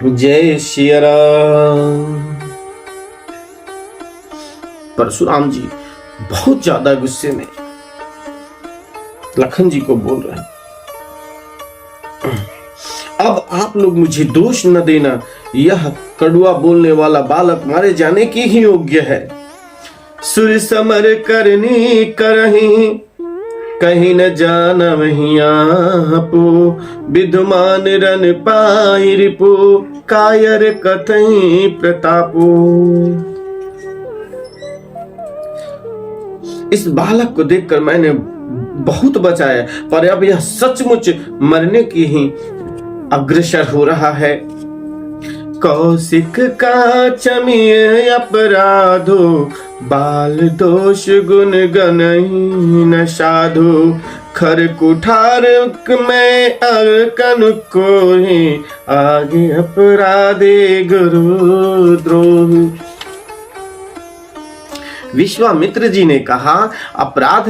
जय सिया राम। परशुराम जी बहुत ज्यादा गुस्से में लखन जी को बोल रहे हैं, अब आप लोग मुझे दोष न देना, यह कड़वा बोलने वाला बालक मारे जाने की ही योग्य है। सुर समर करनी करही कहीं न जान वही आपो, विद्यमान रन पाई रिपो, कायर कथई प्रतापो। इस बालक को देखकर मैंने बहुत बचाया, पर अब यह सचमुच मरने की ही अग्रसर हो रहा है। कौशिक का चमिय अपराधो, बाल दोष गुण गनहि न साधो, खर कुठार में अरकन को ही, आगे अपराधे गुरु द्रोह। विश्वामित्र जी ने कहा अपराध।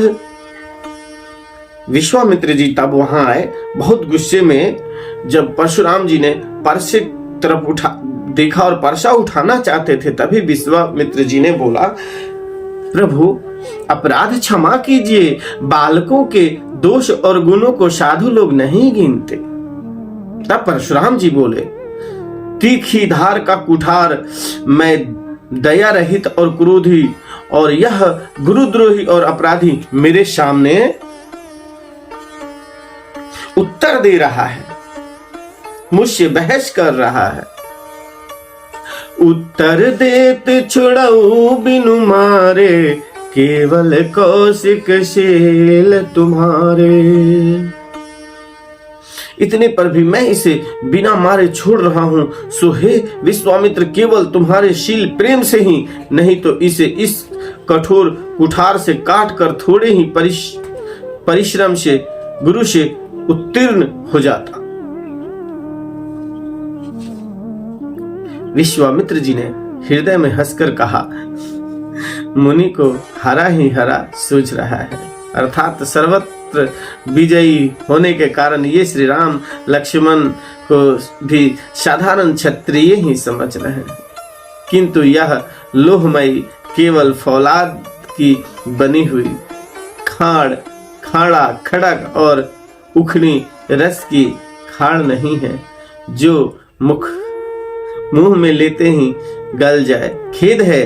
विश्वामित्र जी तब वहां आए बहुत गुस्से में। जब परशुराम जी ने परसे तरफ देखा और परसा उठाना चाहते थे, तभी विश्वामित्र जी ने बोला, प्रभु अपराध क्षमा कीजिए, बालकों के दोष और गुणों को साधु लोग नहीं गिनते। तब परशुराम जी बोले, तीखी धार का कुठार मैं दया रहित और क्रोधी, और यह गुरुद्रोही और अपराधी मेरे सामने उत्तर दे रहा है, मुझसे बहस कर रहा है। उत्तर देत छुड़ाऊ बिनु मारे, केवल कौशिक शेल तुम्हारे। इतने पर भी मैं इसे बिना मारे छोड़ रहा हूं, सो हे विश्वामित्र, केवल तुम्हारे शील प्रेम से ही, नहीं तो इसे इस कठोर कुठार से काट कर थोड़े ही परिश्रम से गुरु से उत्तीर्ण हो जाता। विश्वामित्र जी ने हृदय में हंसकर कहा, मुनि को हरा ही हरा सूझ रहा है, अर्थात सर्वत्र विजयी होने के कारण ये श्री राम लक्ष्मण को भी साधारण क्षत्रिय ही समझ रहे हैं, किंतु यह लोहमयी केवल फौलाद की बनी हुई खाड़ा खड़क और उखड़ी रस की खाड़ नहीं है, जो मुंह में लेते ही गल जाए। खेद है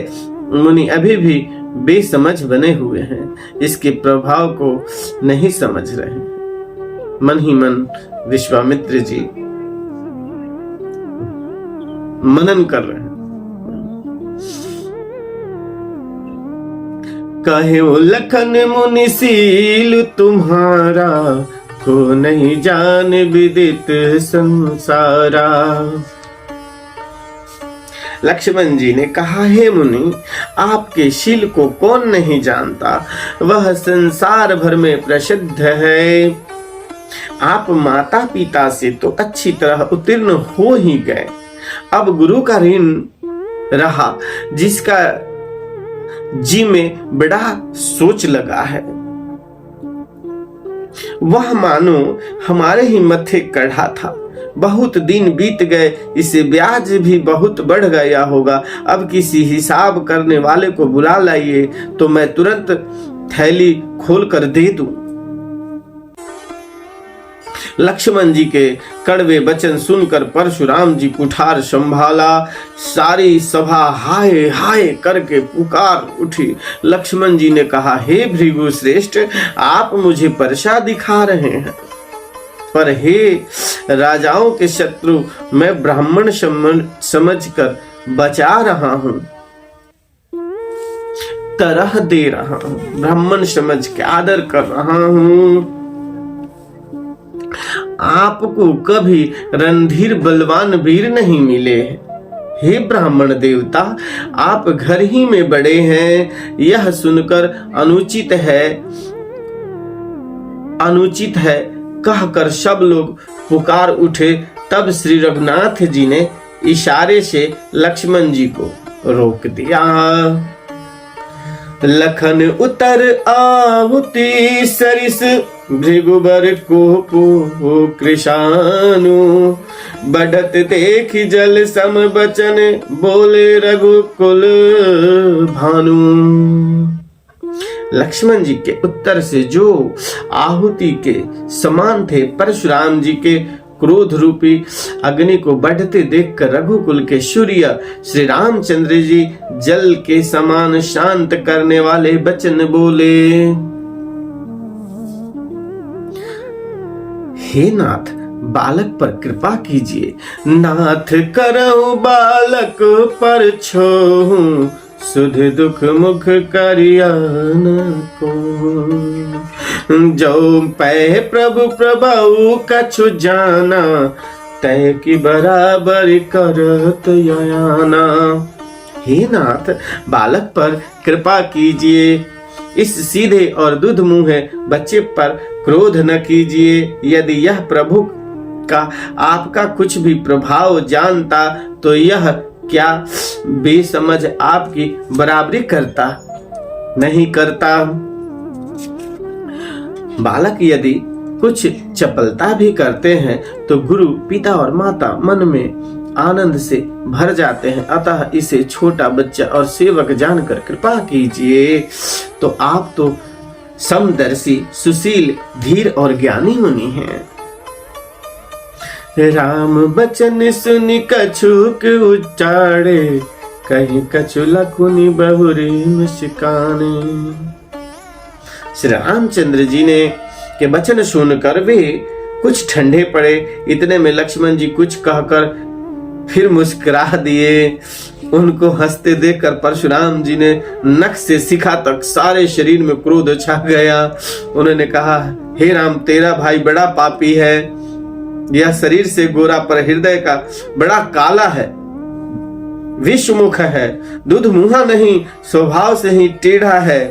मुनि अभी भी बेसमझ बने हुए हैं, इसके प्रभाव को नहीं समझ रहे। मन ही मन विश्वामित्र जी मनन कर रहे हैं। कहे लखन मुनि सील तुम्हारा, को नहीं जान विदित संसारा। लक्ष्मण जी ने कहा, हे मुनि, आपके शील को कौन नहीं जानता, वह संसार भर में प्रसिद्ध है। आप माता पिता से तो अच्छी तरह उत्तीर्ण हो ही गए, अब गुरु का ऋण रहा, जिसका जी में बड़ा सोच लगा है, वह मानो हमारे ही मत्थे कढ़ा था। बहुत दिन बीत गए, इसे ब्याज भी बहुत बढ़ गया होगा। अब किसी हिसाब करने वाले को बुला लाइए, तो मैं तुरंत थैली खोल कर दे दूं। लक्ष्मण जी के कड़वे वचन सुनकर परशुराम जी कुठार संभाला। सारी सभा हाय हाय करके पुकार उठी। लक्ष्मण जी ने कहा, हे भृगु श्रेष्ठ, आप मुझे परसा दिखा रहे हैं, पर हे राजाओं के शत्रु, मैं ब्राह्मण समझकर बचा रहा हूं, तरह दे रहा हूं, ब्राह्मण समझ के आदर कर रहा हूं। आपको कभी रणधीर बलवान वीर नहीं मिले। हे ब्राह्मण देवता, आप घर ही में बड़े हैं, यह सुनकर अनुचित है कहकर सब लोग पुकार उठे। तब श्री रघुनाथ जी ने इशारे से लक्ष्मण जी को रोक दिया। लखन उतर आहुति सरिस, भृगुबर को कृशानु, बढ़त देख जल सम बचन, बोले रघुकुल भानु। लक्ष्मण जी के उत्तर से जो आहुति के समान थे, परशुराम जी के क्रोध रूपी अग्नि को बढ़ते देखकर रघुकुल के सूर्य श्री रामचंद्र जी जल के समान शांत करने वाले वचन बोले। हे नाथ, बालक पर कृपा कीजिए। नाथ करहु बालक पर छोहु, सुध दुख मुख करिया न को। जो पै प्रभु प्रभु कछु जाना, तय की बराबर करत याना। हे नाथ, बालक पर कृपा कीजिए। इस सीधे और दुध मुँहे बच्चे पर क्रोध न कीजिए। यदि यह प्रभु का आपका कुछ भी प्रभाव जानता तो यह क्या बेसमझ आपकी बराबरी करता? नहीं करता। बालक यदि कुछ चपलता भी करते हैं तो गुरु, पिता और माता मन में आनंद से भर जाते हैं। अतः इसे छोटा बच्चा और सेवक जानकर कृपा कीजिए। तो आप तो समदर्शी, सुशील, धीर और ज्ञानी मुनि हैं। राम बचन सुनि कछुक उच्चारे, कहीं कछु लखुनि बहुरी मुस्काने। श्री रामचंद्र जी ने के वचन सुनकर वे कुछ ठंडे पड़े। इतने में लक्ष्मण जी कुछ कहकर फिर मुस्कुरा दिए। उनको हंसते देखकर परशुराम जी ने नख से शिखा तक सारे शरीर में क्रोध छा गया। उन्होंने कहा, हे राम, तेरा भाई बड़ा पापी है। यह शरीर से गोरा पर हृदय का बड़ा काला है, विषमुख है, दूध मुहा नहीं, स्वभाव से ही टेढ़ा है,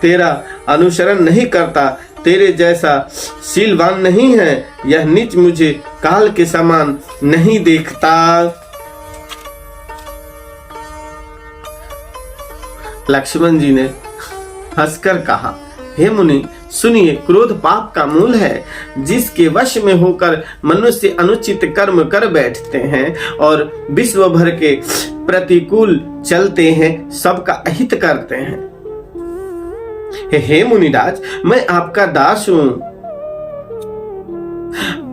तेरा अनुसरण नहीं करता, तेरे जैसा शीलवान नहीं है। यह नीच मुझे काल के समान नहीं देखता। लक्ष्मण जी ने हंसकर कहा, हे मुनि, सुनिए, क्रोध पाप का मूल है। जिसके वश में होकर मनुष्य अनुचित कर्म कर बैठते हैं और विश्व भर के प्रतिकूल चलते हैं, सबका अहित करते हैं। हे मुनिराज, मैं आपका दास हूं।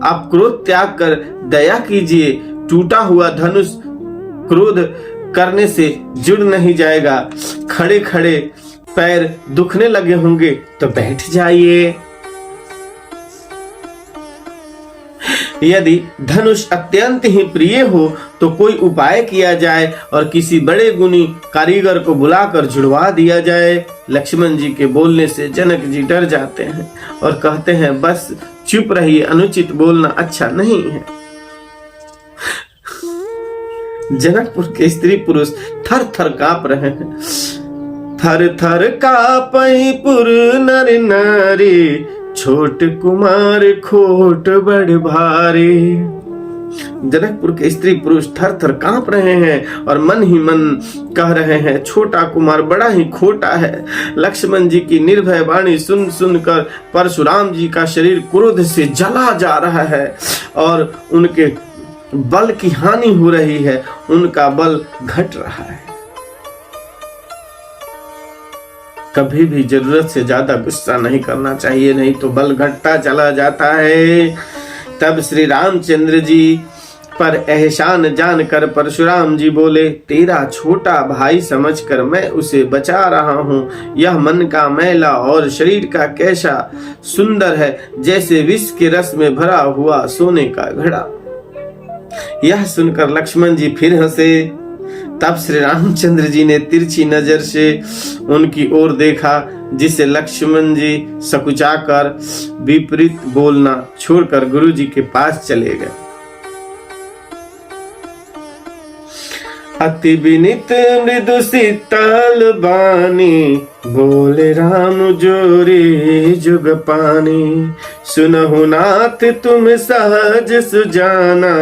आप क्रोध त्याग कर दया कीजिए। टूटा हुआ धनुष क्रोध करने से जुड़ नहीं जाएगा। खड़े खड़े पैर दुखने लगे होंगे तो बैठ जाइए। यदि धनुष अत्यंत ही प्रिय हो तो कोई उपाय किया जाए और किसी बड़े गुणी कारीगर को बुलाकर जुड़वा दिया जाए। लक्ष्मण जी के बोलने से जनक जी डर जाते हैं और कहते हैं, बस चुप रहिए, अनुचित बोलना अच्छा नहीं है। जनकपुर के स्त्री पुरुष थर थर कांप रहे हैं। थर थर कापहि पुर नर नारी, छोट कुमार खोट बड़ भारी। जनकपुर के स्त्री पुरुष थर थर कांप रहे हैं और मन ही मन कह रहे हैं, छोटा कुमार बड़ा ही खोटा है। लक्ष्मण जी की निर्भय वाणी सुन सुनकर परशुराम जी का शरीर क्रोध से जला जा रहा है और उनके बल की हानि हो रही है, उनका बल घट रहा है। कभी भी जरूरत से ज्यादा गुस्सा नहीं करना चाहिए, नहीं तो बल घटता चला जाता है। तब श्री रामचंद्र जी पर एहसान जानकर परशुराम जी बोले, तेरा छोटा भाई समझकर मैं उसे बचा रहा हूँ। यह मन का मैला और शरीर का कैसा सुंदर है, जैसे विष के रस में भरा हुआ सोने का घड़ा। यह सुनकर लक्ष्मण जी फिर हंसे। तब श्री रामचंद्र जी ने तिरछी नजर से उनकी ओर देखा, जिसे लक्ष्मण जी सकुचाकर विपरीत बोलना छोड़कर गुरु जी के पास चले गए। अति विनित मृदु शीतल बानी, बोले राम जोरी जुग पानी। सुनहु नाथ तुम सहज सुजाना,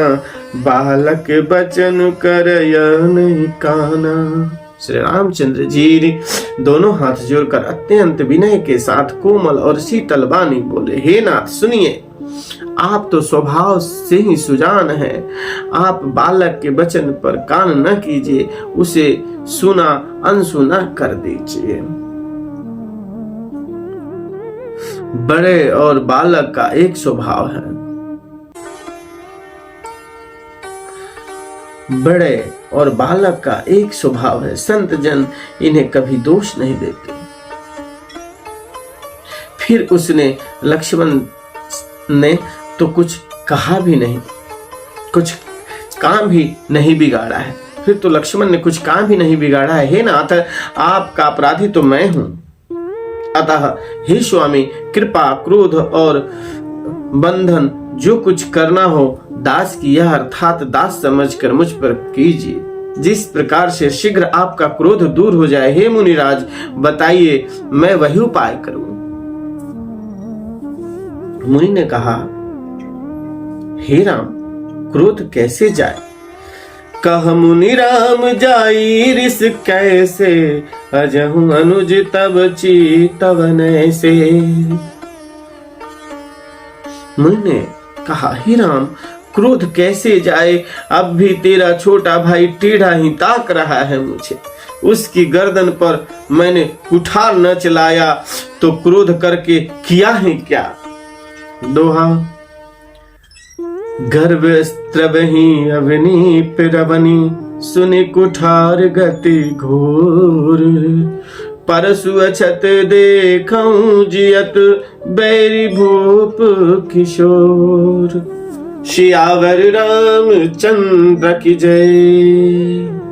बालक बचन करय नहीं काना। श्री रामचंद्र जी ने दोनों हाथ जोड़कर अत्यंत विनय के साथ कोमल और शीतल वाणी बोले, हे नाथ सुनिए, आप तो स्वभाव से ही सुजान हैं। आप बालक के वचन पर कान न कीजिए, उसे सुना अनसुना कर दीजिए। बड़े और बालक का एक स्वभाव है। बड़े और बालक का एक स्वभाव है, संत जन इन्हें कभी दोष नहीं देते। फिर उसने लक्ष्मण ने तो कुछ कहा भी नहीं, कुछ काम भी नहीं बिगाड़ा है। फिर तो लक्ष्मण ने कुछ काम भी नहीं बिगाड़ा है। हे नाथ, आपका अपराधी तो मैं हूं, अतः हे स्वामी, कृपा, क्रोध और बंधन जो कुछ करना हो दास की यह अर्थात दास समझकर मुझ पर कीजिए। जिस प्रकार से शीघ्र आपका क्रोध दूर हो जाए, हे मुनिराज बताइए, मैं वही उपाय करूं। मुनि ने कहा, हे राम, क्रोध कैसे जाए? कह मुनि राम जाई रिस कैसे, अजहु अनुज तब चीतवन से। मुनि ने कहा, हे राम, क्रोध कैसे जाए? अब भी तेरा छोटा भाई टेढ़ा ही ताक रहा है मुझे। उसकी गर्दन पर मैंने कुठार न चलाया तो क्रोध करके किया है क्या? दोहा, गर्भ स्त्रवही अवनी पिरवनी, सुनि कुठार गति घोर। परसु अछत देखऊं जियत, बैरी भूप किशोर। सियावर रामचंद्र की जय।